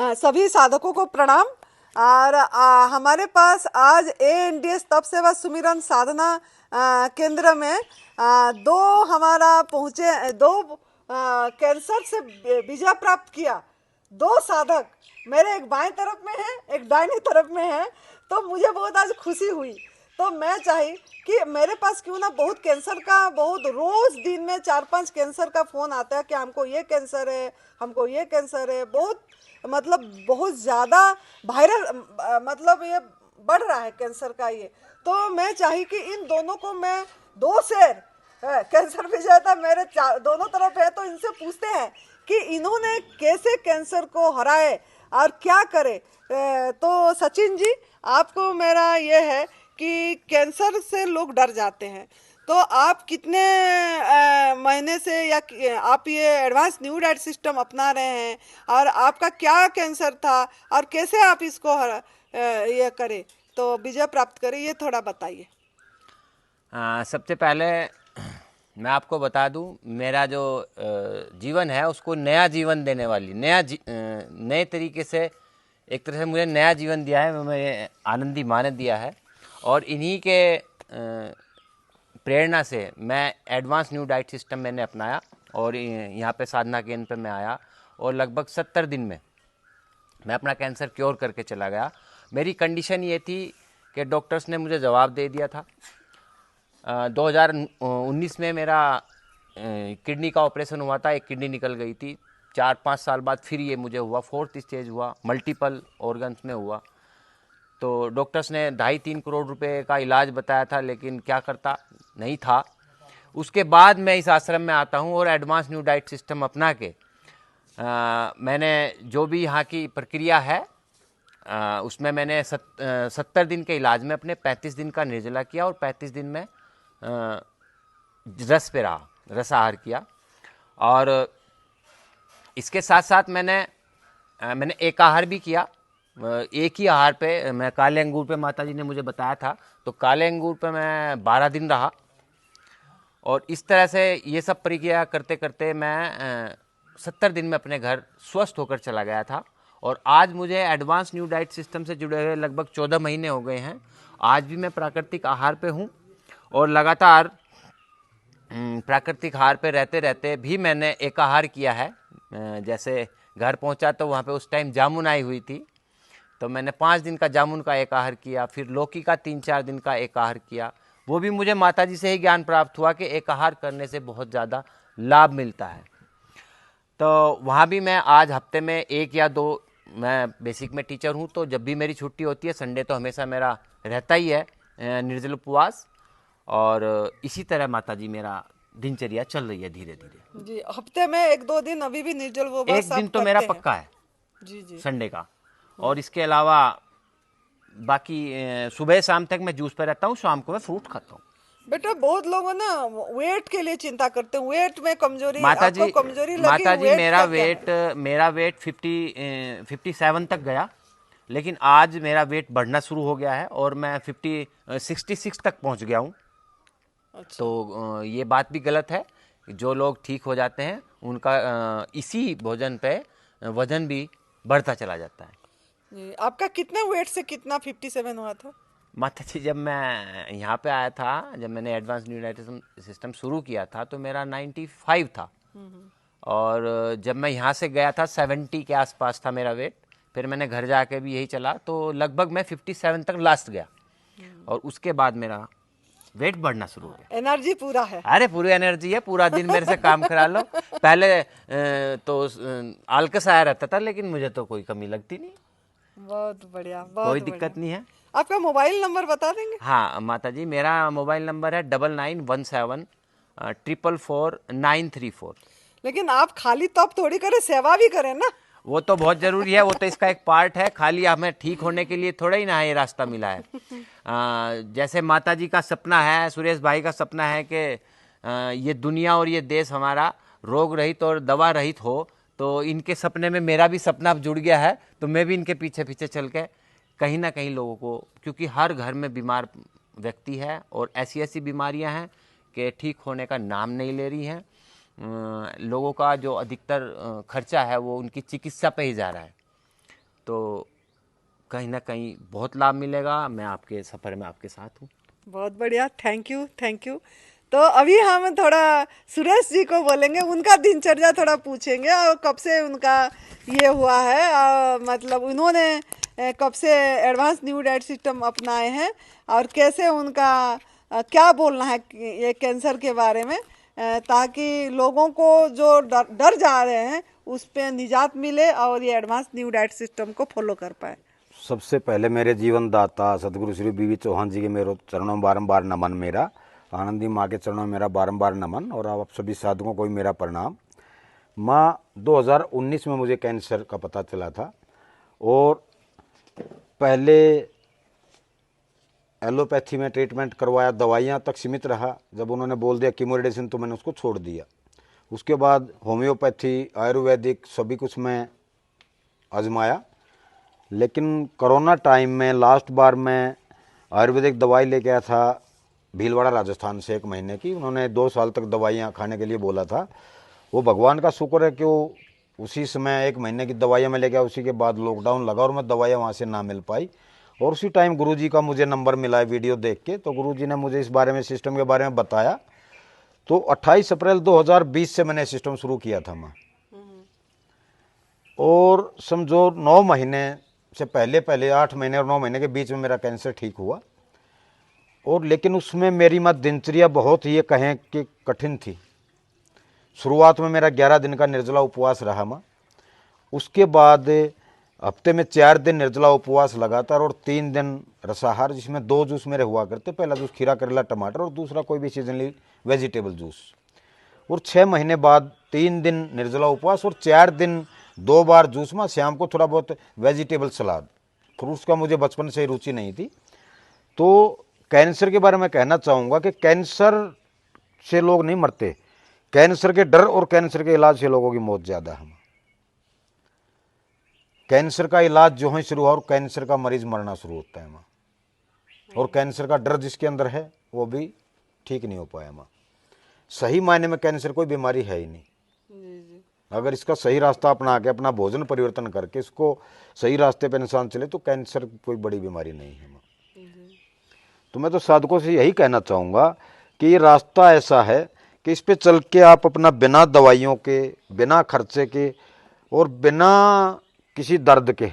सभी साधकों को प्रणाम। और हमारे पास आज ANDS तप सेवा सुमिरन साधना केंद्र में दो हमारा पहुँचे, दो कैंसर से विजय प्राप्त किया दो साधक मेरे एक बाएं तरफ में है, एक दाहिनी तरफ में है। तो मुझे बहुत आज खुशी हुई। तो मैं चाही कि मेरे पास क्यों ना बहुत कैंसर का, बहुत रोज दिन में 4-5 कैंसर का फ़ोन आता है कि हमको ये कैंसर है, हमको ये कैंसर है। बहुत मतलब बहुत ज़्यादा वायरल मतलब ये बढ़ रहा है कैंसर का ये। तो मैं चाही कि इन दोनों को मैं दो शेर कैंसर विजेता मेरे दोनों तरफ है, तो इनसे पूछते हैं कि इन्होंने कैसे कैंसर को हराए और क्या करे। तो सचिन जी, आपको मेरा ये है कि कैंसर से लोग डर जाते हैं, तो आप कितने महीने से या आप ये एडवांस न्यू डाइट सिस्टम अपना रहे हैं, और आपका क्या कैंसर था और कैसे आप इसको ये करें, तो विजय प्राप्त करें, ये थोड़ा बताइए। सबसे पहले मैं आपको बता दूं, मेरा जो जीवन है उसको नया जीवन देने वाली, नए तरीके से, एक तरह से मुझे नया जीवन दिया है, मुझे आनंदी माँ ने दिया है। और इन्हीं के प्रेरणा से मैं एडवांस न्यू डाइट सिस्टम मैंने अपनाया और यहाँ पे साधना केंद्र पे मैं आया और लगभग 70 दिन में मैं अपना कैंसर क्योर करके चला गया। मेरी कंडीशन ये थी कि डॉक्टर्स ने मुझे जवाब दे दिया था। 2019 में मेरा किडनी का ऑपरेशन हुआ था, एक किडनी निकल गई थी। 4-5 साल बाद फिर ये मुझे हुआ, 4th स्टेज हुआ, मल्टीपल ऑर्गन्स में हुआ। तो डॉक्टर्स ने 2.5-3 करोड़ रुपए का इलाज बताया था, लेकिन क्या करता नहीं था। उसके बाद मैं इस आश्रम में आता हूँ और एडवांस न्यू डाइट सिस्टम अपना के मैंने जो भी यहाँ की प्रक्रिया है उसमें मैंने 70 दिन के इलाज में अपने 35 दिन का निर्जला किया और 35 दिन में रस पे रहा, रसाहार किया। और इसके साथ साथ मैंने एक आहार भी किया। एक ही आहार पे मैं काले अंगूर पे, माता जी ने मुझे बताया था, तो काले अंगूर पे मैं 12 दिन रहा। और इस तरह से ये सब प्रक्रिया करते करते मैं 70 दिन में अपने घर स्वस्थ होकर चला गया था। और आज मुझे एडवांस न्यू डाइट सिस्टम से जुड़े हुए लगभग 14 महीने हो गए हैं। आज भी मैं प्राकृतिक आहार पे हूँ और लगातार प्राकृतिक आहार पे रहते रहते भी मैंने एक आहार किया है। जैसे घर पहुँचा तो वहाँ पे उस टाइम जामुन आई हुई थी, तो मैंने 5 दिन का जामुन का एक आहार किया, फिर लौकी का 3-4 दिन का एक आहार किया। वो भी मुझे माताजी से ही ज्ञान प्राप्त हुआ कि एक आहार करने से बहुत ज़्यादा लाभ मिलता है। तो वहाँ भी मैं आज हफ्ते में 1 या 2, मैं बेसिक में टीचर हूँ, तो जब भी मेरी छुट्टी होती है, संडे तो हमेशा मेरा रहता ही है निर्जल उपवास। और इसी तरह माताजी मेरा दिनचर्या चल रही है धीरे धीरे। जी, हफ्ते में 1-2 दिन अभी भी निर्जल उपवास एक दिन आप तो मेरा करते हैं? पक्का है, जी जी, संडे का। और इसके अलावा बाकी सुबह शाम तक मैं जूस पे रहता हूँ, शाम को मैं फ्रूट खाता हूँ। बेटा बहुत लोग ना वेट के लिए चिंता करते हैं, वेट में कमजोरी, माताजी आपको कमजोरी लगी, वेट मेरा का क्या है? वेट 57 तक गया, लेकिन आज मेरा वेट बढ़ना शुरू हो गया है और मैं 66 तक पहुंच गया हूं। अच्छा, तो ये बात भी गलत है। जो लोग ठीक हो जाते हैं उनका इसी भोजन पे वजन भी बढ़ता चला जाता है। जी, आपका कितने वेट से कितना 57 हुआ था? माता जी, जब मैं यहाँ पे आया था, जब मैंने एडवांस न्यूट्रिशन सिस्टम शुरू किया था, तो मेरा 95 था। और जब मैं यहाँ से गया था 70 के आसपास था मेरा वेट। फिर मैंने घर जाके भी यही चला, तो लगभग मैं 57 तक लास्ट गया। और उसके बाद मेरा वेट बढ़ना शुरू हो गया। एनर्जी पूरा है? अरे पूरी एनर्जी है, पूरा दिन मेरे से काम करा लो। पहले तो आलकस आया रहता था, लेकिन मुझे तो कोई कमी लगती नहीं, बहुत बढ़िया, बहुत कोई बढ़िया। दिक्कत नहीं है। आपका मोबाइल नंबर बता देंगे? हाँ माता जी, मेरा मोबाइल नंबर है 9917 444 934। लेकिन आप खाली तब थोड़ी करें, सेवा भी करें ना। वो तो बहुत जरूरी है, वो तो इसका एक पार्ट है। खाली हमें ठीक होने के लिए थोड़ा ही ना ये रास्ता मिला है। जैसे माता जी का सपना है, सुरेश भाई का सपना है कि ये दुनिया और ये देश हमारा रोग रहित और दवा रहित हो, तो इनके सपने में मेरा भी सपना जुड़ गया है। तो मैं भी इनके पीछे पीछे चल के कहीं ना कहीं लोगों को, क्योंकि हर घर में बीमार व्यक्ति है और ऐसी ऐसी बीमारियां हैं कि ठीक होने का नाम नहीं ले रही हैं। लोगों का जो अधिकतर खर्चा है वो उनकी चिकित्सा पे ही जा रहा है। तो कहीं ना कहीं बहुत लाभ मिलेगा। मैं आपके सफ़र में आपके साथ हूँ। बहुत बढ़िया, थैंक यू, थैंक यू। तो अभी हम थोड़ा सुरेश जी को बोलेंगे, उनका दिनचर्या थोड़ा पूछेंगे और कब से उनका ये हुआ है, मतलब उन्होंने कब से एडवांस न्यू डाइट सिस्टम अपनाए हैं और कैसे उनका क्या बोलना है ये कैंसर के बारे में, ताकि लोगों को जो डर जा रहे हैं उस पे निजात मिले और ये एडवांस न्यू डाइट सिस्टम को फॉलो कर पाए। सबसे पहले मेरे जीवन दाता सदगुरु श्री बीवी चौहान जी के मेरे चरणों में बारंबार नमन। मेरा आनंदी माँ के चरणों में मेरा बारंबार नमन और आप सभी साधकों को भी मेरा प्रणाम। माँ 2019 में मुझे कैंसर का पता चला था और पहले एलोपैथी में ट्रीटमेंट करवाया, दवाइयाँ तक सीमित रहा। जब उन्होंने बोल दिया कीमो रेडिएशन तो मैंने उसको छोड़ दिया। उसके बाद होम्योपैथी, आयुर्वेदिक सभी कुछ मैं आजमाया, लेकिन कोरोना टाइम में लास्ट बार मैं आयुर्वेदिक दवाई लेके आया था भीलवाड़ा राजस्थान से 1 महीने की। उन्होंने 2 साल तक दवाइयाँ खाने के लिए बोला था। वो भगवान का शुक्र है कि वो उसी समय 1 महीने की दवाइयाँ मैं लेके आया। उसी के बाद लॉकडाउन लगा और मैं दवाइयाँ वहाँ से ना मिल पाई और उसी टाइम गुरुजी का मुझे नंबर मिला है वीडियो देख के। तो गुरुजी ने मुझे इस बारे में, सिस्टम के बारे में बताया। तो 28 अप्रैल 2020 से मैंने सिस्टम शुरू किया था माँ, और समझो 9 महीने से पहले 8 महीने और 9 महीने के बीच में मेरा कैंसर ठीक हुआ। और लेकिन उसमें मेरी मत दिनचर्या बहुत ही ये कहें कि कठिन थी। शुरुआत में मेरा 11 दिन का निर्जला उपवास रहा माँ। उसके बाद हफ्ते में 4 दिन निर्जला उपवास लगातार और 3 दिन रसाहार, जिसमें 2 जूस मेरे हुआ करते। पहला जूस खीरा, करेला, टमाटर और दूसरा कोई भी सीजनली वेजिटेबल जूस। और 6 महीने बाद 3 दिन निर्जला उपवास और 4 दिन 2 बार जूस में, शाम को थोड़ा बहुत वेजिटेबल सलाद। फ्रूट्स का मुझे बचपन से ही रुचि नहीं थी। तो कैंसर के बारे में कहना चाहूँगा कि कैंसर से लोग नहीं मरते, कैंसर के डर और कैंसर के इलाज से लोगों की मौत ज़्यादा है। कैंसर का इलाज जो है शुरू हुआ और कैंसर का मरीज मरना शुरू होता है माँ, और कैंसर का डर जिसके अंदर है वो भी ठीक नहीं हो पाया माँ। सही मायने में कैंसर कोई बीमारी है ही नहीं। अगर इसका सही रास्ता अपना के, अपना भोजन परिवर्तन करके इसको सही रास्ते पर इंसान चले तो कैंसर कोई बड़ी बीमारी नहीं है माँ। तो मैं तो साधकों से यही कहना चाहूँगा कि ये रास्ता ऐसा है कि इस पे चल के आप अपना बिना दवाइयों के, बिना खर्चे के और बिना किसी दर्द के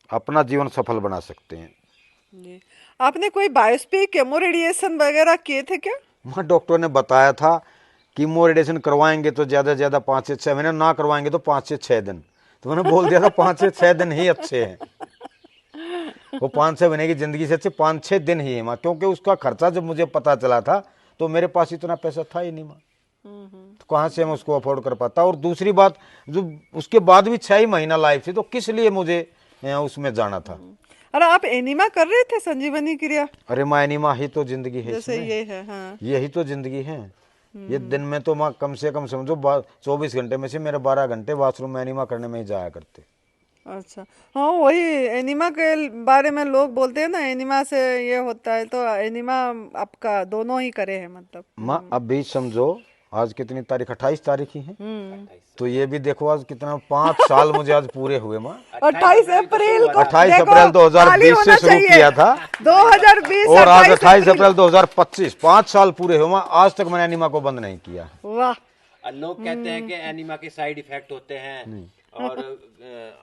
अपना जीवन सफल बना सकते हैं। जी, आपने कोई बायोप्सी, केमो रेडिएशन वगैरह किए थे क्या? वहाँ डॉक्टर ने बताया था कीमो रेडिएशन करवाएंगे तो ज़्यादा से ज़्यादा 5 से 6 महीने, ना करवाएंगे तो 5 से 6 दिन। तो मैंने बोल दिया था 5 से 6 दिन ही अच्छे हैं। वो 5-6 महीने की ज़िंदगी से अच्छे 5-6 दिन ही है माँ, क्योंकि उसका खर्चा जब मुझे पता चला था तो मेरे पास इतना पैसा था ही नहीं माँ। तो कहाँ से मैं उसको अफोर्ड कर पाता। और दूसरी बात, जो उसके बाद भी 6 ही महीना लाइफ थी, तो किस लिए मुझे उसमें जाना था। अरे आप एनीमा कर रहे थे, संजीवनी क्रिया? अरे माँ, एनीमा ही तो जिंदगी है, जैसे ये है। हाँ, यही तो जिंदगी है। ये दिन में तो माँ कम से कम समझो 24 घंटे में से मेरे 12 घंटे बाथरूम में एनीमा करने में ही जाया करते। अच्छा, हाँ वही एनीमा के बारे में लोग बोलते हैं ना, एनीमा से ये होता है। तो एनीमा आपका दोनों ही करे हैं मतलब? माँ अब भी समझो आज कितनी तारीख, 28 तारीख ही है। तो ये भी देखो आज कितना 5 साल मुझे आज पूरे हुए माँ। 28 अप्रैल को, 28 अप्रैल 2020 से शुरू किया था 2020 और आज 28 अप्रैल 2025, 5 साल पूरे हुए माँ। आज तक मैंने एनीमा को बंद नहीं किया। वाह। लोग कहते हैं कि एनीमा के साइड इफेक्ट होते हैं और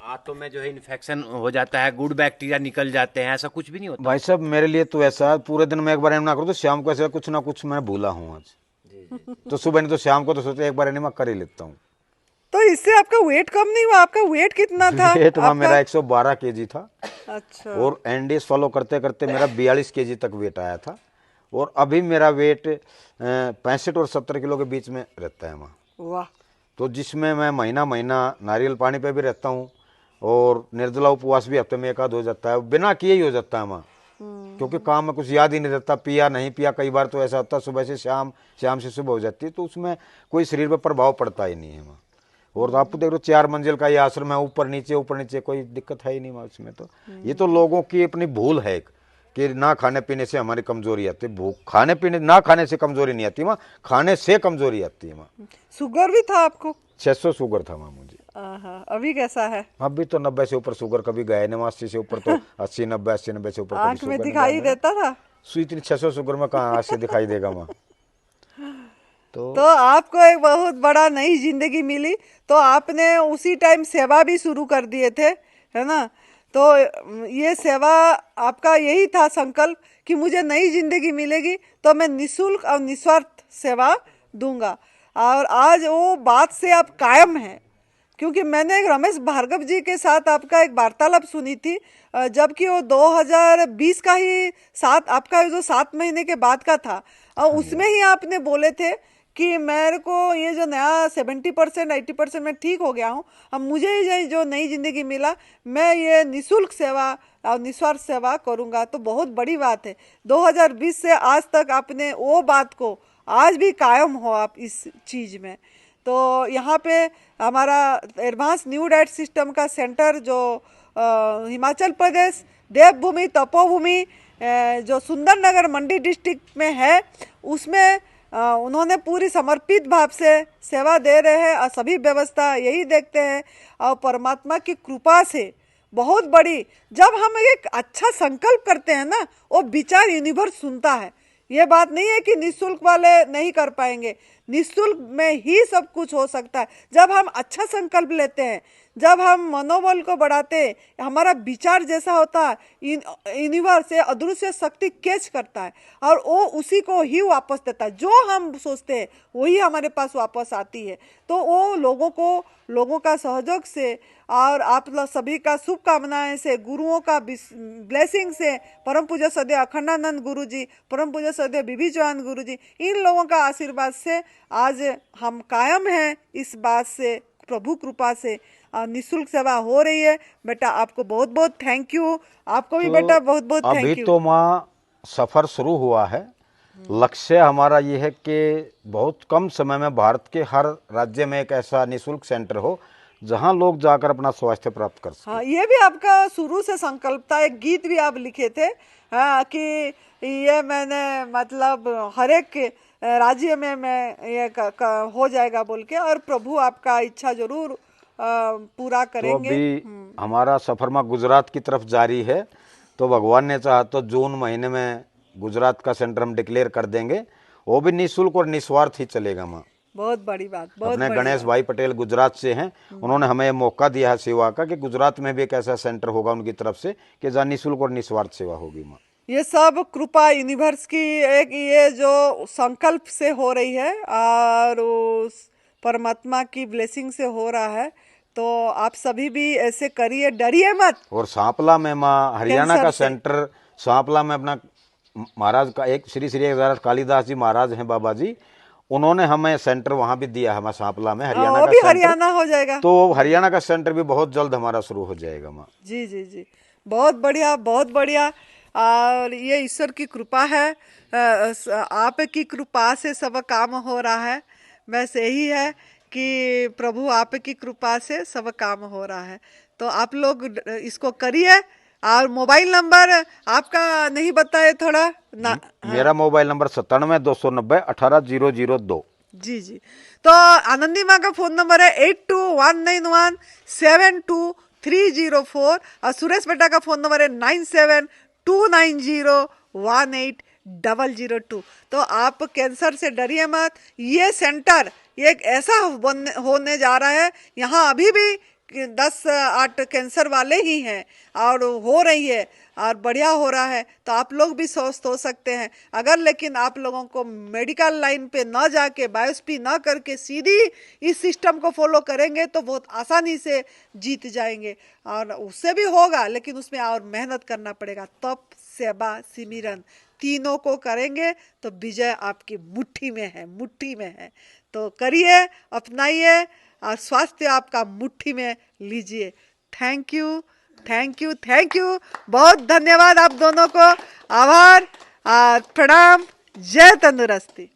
आंतों में जो है इन्फेक्शन हो जाता है, गुड बैक्टीरिया निकल जाते हैं, ऐसा कुछ भी नहीं होता। भाई साहब मेरे लिए तो ऐसा है, पूरे दिन में एक बार एनीमा करूँ तो शाम को ऐसा कुछ ना कुछ मैं भूला हूँ आज। तो सुबह नहीं तो शाम को तो सोचते एक बार एनीमा कर ही लेता हूँ। तो इससे आपका वेट कम नहीं हुआ? आपका वेट कितना था? वेट मेरा 112 केजी था। अच्छा। और एनडीएस फॉलो करते करते मेरा 42 केजी तक वेट आया था। और अभी मेरा वेट 65 और 70 किलो के बीच में रहता है माँ। वाह। तो जिसमें मैं महीना नारियल पानी पे भी रहता हूँ और निर्जला उपवास भी हफ्ते में 1 आध हो जाता है, बिना किए ही हो जाता है माँ। क्योंकि काम में कुछ याद ही नहीं रहता, पिया नहीं पिया। कई बार तो ऐसा होता है सुबह से शाम, शाम से सुबह हो जाती है, तो उसमें कोई शरीर पर प्रभाव पड़ता ही नहीं है माँ। और आप देख लो 4 मंजिल का ये आश्रम है, ऊपर नीचे कोई दिक्कत है ही नहीं माँ उसमें। तो ये तो लोगों की अपनी भूल है कि ना खाने पीने से हमारी कमजोरी आती है। भूख, खाने पीने ना खाने से कमजोरी नहीं आती माँ, खाने से कमजोरी आती है माँ। शुगर भी था आपको? 600 शुगर था माँ मुझे। अभी कैसा है? अभी तो 90 से ऊपर शुगर कभी गए नहीं, 80 से ऊपर तो 80 90 80 90 से ऊपर कभी आंख में शुगर नहीं दिखाई गया मेरा। देता था? सुई इतनी 600 शुगर में कहाँ 80 दिखाई देगा वहाँ। तो आपको एक बहुत बड़ा नई जिंदगी मिली, तो आपने उसी टाइम सेवा भी शुरू कर दिए थे, है ना? तो ये सेवा आपका यही था संकल्प कि मुझे नई जिंदगी मिलेगी तो मैं निःशुल्क और निस्वार्थ सेवा दूंगा, और आज वो बात से आप कायम हैं। क्योंकि मैंने एक रमेश भार्गव जी के साथ आपका एक वार्तालाप सुनी थी, जबकि वो 2020 का ही आपका जो 7 महीने के बाद का था, और उसमें ही आपने बोले थे कि मेरे को ये जो नया 70% 80% में ठीक हो गया हूँ, अब मुझे ये जो नई जिंदगी मिला, मैं ये निःशुल्क सेवा और निस्वार्थ सेवा करूँगा। तो बहुत बड़ी बात है, 2020 से आज तक आपने वो बात को आज भी कायम हो आप इस चीज़ में। तो यहाँ पे हमारा एडवांस न्यू डाइट सिस्टम का सेंटर जो हिमाचल प्रदेश देवभूमि तपोभूमि जो सुंदरनगर मंडी डिस्ट्रिक्ट में है, उसमें उन्होंने पूरी समर्पित भाव से सेवा दे रहे हैं, और सभी व्यवस्था यही देखते हैं। और परमात्मा की कृपा से बहुत बड़ी, जब हम एक अच्छा संकल्प करते हैं ना, वो विचार यूनिवर्स सुनता है। ये बात नहीं है कि निःशुल्क वाले नहीं कर पाएंगे, निःशुल्क में ही सब कुछ हो सकता है। जब हम अच्छा संकल्प लेते हैं, जब हम मनोबल को बढ़ाते हैं, हमारा विचार जैसा होता है, यूनिवर्स से अदृश्य शक्ति कैच करता है और वो उसी को ही वापस देता है। जो हम सोचते हैं वही हमारे पास वापस आती है। तो वो लोगों का सहयोग से और आप लोग सभी का शुभकामनाएं से, गुरुओं का ब्लेसिंग से, परम पूज्य सदैव अखंडानंद गुरु जी, परम पूज्य सदैव बीबी चौहान गुरु जी, इन लोगों का आशीर्वाद से आज हम कायम हैं। इस बात से, प्रभु कृपा से निःशुल्क सेवा हो रही है। बेटा आपको बहुत बहुत थैंक यू, आपको भी बेटा बहुत बहुत थैंक अभी यू। तो माँ सफर शुरू हुआ है। लक्ष्य हमारा ये है कि बहुत कम समय में भारत के हर राज्य में एक ऐसा निःशुल्क सेंटर हो जहां लोग जाकर अपना स्वास्थ्य प्राप्त कर सकें। हाँ, ये भी आपका शुरू से संकल्प था। एक गीत भी आप लिखे थे, हाँ, कि ये मैंने मतलब हर एक राज्य में मैं ये हो जाएगा बोल के, और प्रभु आपका इच्छा जरूर पूरा तो करेंगे। अभी हमारा सफर में गुजरात की तरफ जारी है, तो भगवान ने चाहा तो जून महीने में गुजरात का सेंटर हम डिक्लेयर कर देंगे। वो भी निःशुल्क और निस्वार्थ ही चलेगा माँ। बहुत बड़ी बात, बहुत अपने बड़ी गणेश बात। भाई पटेल गुजरात से हैं, उन्होंने हमें मौका दिया है सेवा का कि गुजरात में भी एक ऐसा सेंटर होगा उनकी तरफ से कि जहाँ निःशुल्क और निस्वार्थ सेवा होगी माँ। ये सब कृपा यूनिवर्स की एक ये जो संकल्प से हो रही है और उस परमात्मा की ब्लेसिंग से हो रहा है। तो आप सभी भी ऐसे करिए, डरिए मत। और सांपला में माँ हरियाणा कैंसर का से। सेंटर, सांपला में अपना महाराज का एक श्री श्री एक कालीदास जी महाराज हैं बाबा जी, उन्होंने हमें सेंटर वहां भी दिया है हमारा सांपला में, हरियाणा वो का भी सेंटर। हरियाणा हो जाएगा। तो हरियाणा का सेंटर भी बहुत जल्द हमारा शुरू हो जाएगा माँ। जी जी जी, बहुत बढ़िया, बहुत बढ़िया। और ये ईश्वर की कृपा है, आपकी कृपा से सब काम हो रहा है। बस यही है कि प्रभु आपकी कृपा से सब काम हो रहा है। तो आप लोग इसको करिए। और मोबाइल नंबर आपका नहीं बताए थोड़ा ना? मेरा मोबाइल नंबर 97 290 18 002। जी जी। तो आनंदी माँ का फोन नंबर है 8219172304, और सुरेश बेटा का फोन नंबर है 9729018002। तो आप कैंसर से डरिए मत। ये सेंटर ये एक ऐसा होने जा रहा है, यहाँ अभी भी 10-8 कैंसर वाले ही हैं और हो रही है और बढ़िया हो रहा है। तो आप लोग भी स्वस्थ हो सकते हैं अगर, लेकिन आप लोगों को मेडिकल लाइन पे ना जाके, बायोप्सी ना करके सीधी इस सिस्टम को फॉलो करेंगे तो बहुत आसानी से जीत जाएंगे। और उससे भी होगा, लेकिन उसमें और मेहनत करना पड़ेगा। तप, सेवा, सिमरन तीनों को करेंगे तो विजय आपकी मुट्ठी में है, मुट्ठी में है। तो करिए, अपनाइए और स्वास्थ्य आपका मुट्ठी में लीजिए। Thank you, thank you, thank you. बहुत धन्यवाद आप दोनों को। आभार, प्रणाम। जय तंदुरुस्ती।